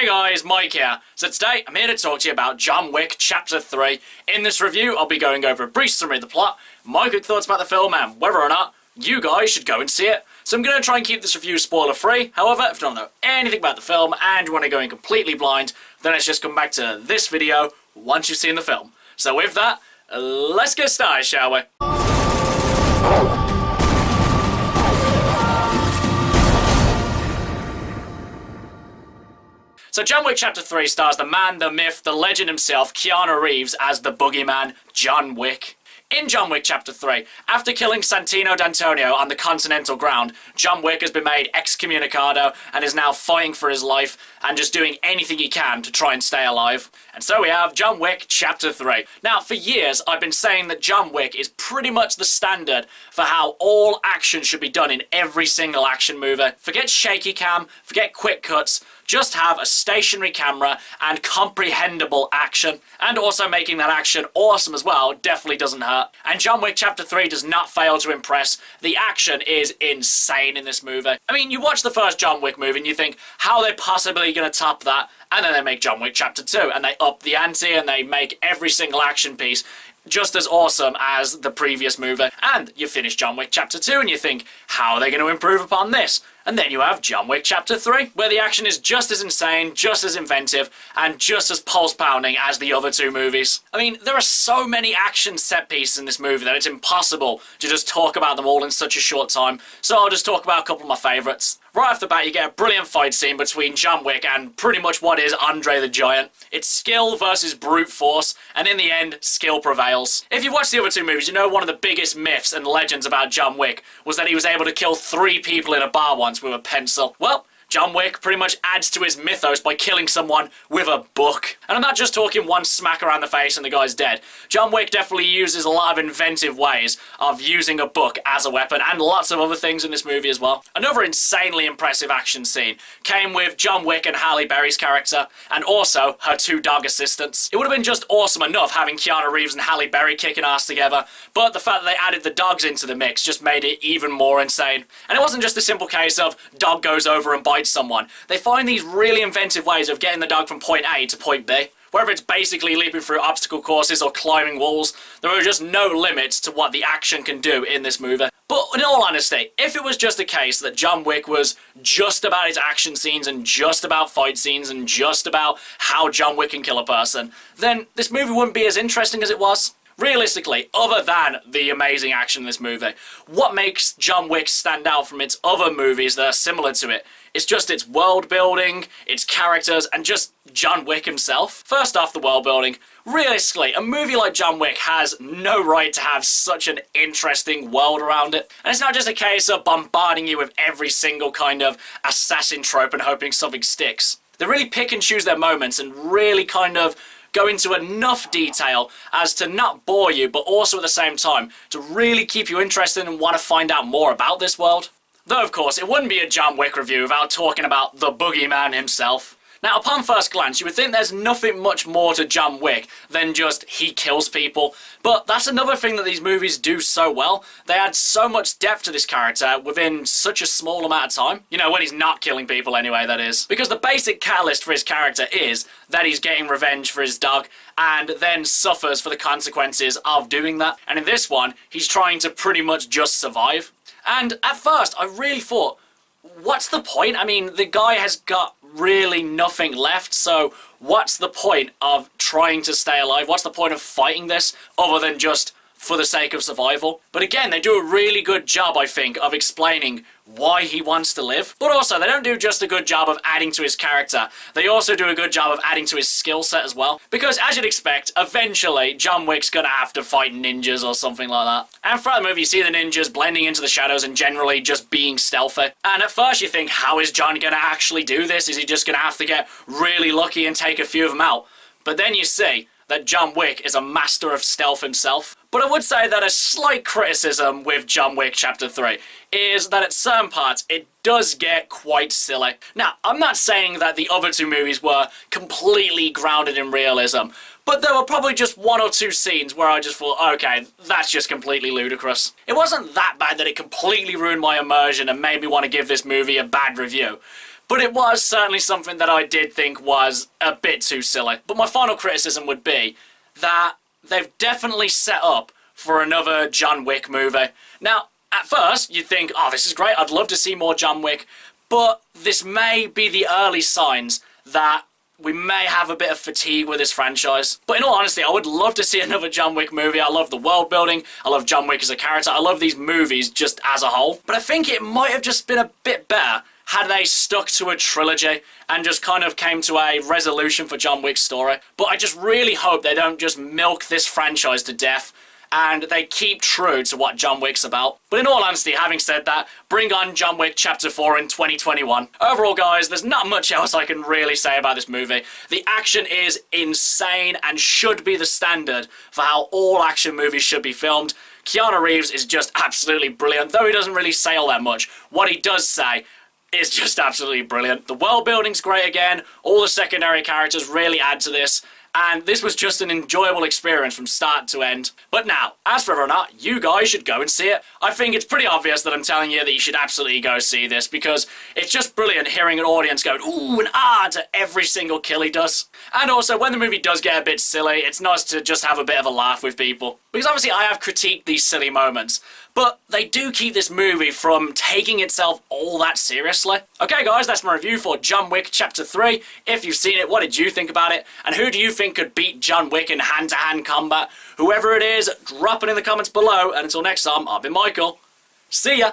Hey guys, Mike here. So today, I'm here to talk to you about John Wick Chapter 3. In this review, I'll be going over a brief summary of the plot, my quick thoughts about the film, and whether or not you guys should go and see it. So I'm going to try and keep this review spoiler free. However, if you don't know anything about the film and you want to go in completely blind, then let's just come back to this video once you've seen the film. So with that, let's get started, shall we? So John Wick Chapter 3 stars the man, the myth, the legend himself, Keanu Reeves, as the boogeyman, John Wick. In John Wick Chapter 3, after killing Santino D'Antonio on the Continental Ground, John Wick has been made excommunicado and is now fighting for his life and just doing anything he can to try and stay alive. And so we have John Wick Chapter 3. Now, for years, I've been saying that John Wick is pretty much the standard for how all action should be done in every single action movie. Forget shaky cam, forget quick cuts, just have a stationary camera and comprehensible action. And also making that action awesome as well definitely doesn't hurt. And John Wick Chapter 3 does not fail to impress. The action is insane in this movie. I mean, you watch the first John Wick movie and you think, how are they possibly going to top that? And then they make John Wick Chapter 2 and they up the ante and they make every single action piece just as awesome as the previous movie. And you finish John Wick Chapter 2 and you think, how are they going to improve upon this? And then you have John Wick Chapter 3, where the action is just as insane, just as inventive, and just as pulse-pounding as the other two movies. I mean, there are so many action set pieces in this movie that it's impossible to just talk about them all in such a short time, so I'll just talk about a couple of my favourites. Right off the bat, you get a brilliant fight scene between John Wick and pretty much what is Andre the Giant. It's skill versus brute force, and in the end, skill prevails. If you've watched the other two movies, you know one of the biggest myths and legends about John Wick was that he was able to kill 3 people in a bar once with a pencil. Well, John Wick pretty much adds to his mythos by killing someone with a book. And I'm not just talking one smack around the face and the guy's dead. John Wick definitely uses a lot of inventive ways of using a book as a weapon and lots of other things in this movie as well. Another insanely impressive action scene came with John Wick and Halle Berry's character and also her 2 dog assistants. It would have been just awesome enough having Keanu Reeves and Halle Berry kicking ass together, but the fact that they added the dogs into the mix just made it even more insane. And it wasn't just a simple case of dog goes over and bites someone. They find these really inventive ways of getting the dog from point A to point B. Whether it's basically leaping through obstacle courses or climbing walls, there are just no limits to what the action can do in this movie. But in all honesty, if it was just a case that John Wick was just about his action scenes and just about fight scenes and just about how John Wick can kill a person, then this movie wouldn't be as interesting as it was. Realistically, other than the amazing action in this movie, what makes John Wick stand out from its other movies that are similar to it is just its world building, its characters, and just John Wick himself. First off, the world building. Realistically, a movie like John Wick has no right to have such an interesting world around it. And it's not just a case of bombarding you with every single kind of assassin trope and hoping something sticks. They really pick and choose their moments and really kind of go into enough detail as to not bore you, but also at the same time to really keep you interested and want to find out more about this world. Though, of course, it wouldn't be a John Wick review without talking about the boogeyman himself. Now, upon first glance, you would think there's nothing much more to John Wick than just he kills people, but that's another thing that these movies do so well. They add so much depth to this character within such a small amount of time. You know, when he's not killing people anyway, that is. Because the basic catalyst for his character is that he's getting revenge for his dog, and then suffers for the consequences of doing that. And in this one, he's trying to pretty much just survive. And at first, I really thought, what's the point? I mean, the guy has got really nothing left, so what's the point of trying to stay alive? What's the point of fighting this other than just for the sake of survival? But again, they do a really good job, I think, of explaining why he wants to live. But also, they don't do just a good job of adding to his character. They also do a good job of adding to his skill set as well. Because, as you'd expect, eventually, John Wick's gonna have to fight ninjas or something like that. And throughout the movie, you see the ninjas blending into the shadows and generally just being stealthy. And at first you think, how is John gonna actually do this? Is he just gonna have to get really lucky and take a few of them out? But then you see that John Wick is a master of stealth himself. But I would say that a slight criticism with John Wick Chapter 3 is that at certain parts it does get quite silly. Now, I'm not saying that the other two movies were completely grounded in realism, but there were probably just 1 or 2 scenes where I just thought, okay, that's just completely ludicrous. It wasn't that bad that it completely ruined my immersion and made me want to give this movie a bad review. But it was certainly something that I did think was a bit too silly. But my final criticism would be that they've definitely set up for another John Wick movie. Now, at first, you'd think, oh, this is great, I'd love to see more John Wick, but this may be the early signs that we may have a bit of fatigue with this franchise. But in all honesty, I would love to see another John Wick movie. I love the world building, I love John Wick as a character, I love these movies just as a whole. But I think it might have just been a bit better had they stuck to a trilogy and just kind of came to a resolution for John Wick's story. But I just really hope they don't just milk this franchise to death and they keep true to what John Wick's about. But in all honesty, having said that, bring on John Wick Chapter 4 in 2021. Overall, guys, there's not much else I can really say about this movie. The action is insane and should be the standard for how all action movies should be filmed. Keanu Reeves is just absolutely brilliant, though he doesn't really say all that much. What he does say is just absolutely brilliant. The world building's great again, all the secondary characters really add to this, and this was just an enjoyable experience from start to end. But now, as for whether or not you guys should go and see it, I think it's pretty obvious that I'm telling you that you should absolutely go see this, because it's just brilliant hearing an audience going ooh and ah to every single kill he does. And also, when the movie does get a bit silly, it's nice to just have a bit of a laugh with people. Because obviously I have critiqued these silly moments, but they do keep this movie from taking itself all that seriously. Okay guys, that's my review for John Wick Chapter 3. If you've seen it, what did you think about it? And who do you think could beat John Wick in hand-to-hand combat? Whoever it is, drop it in the comments below. And until next time, I've been Michael. See ya!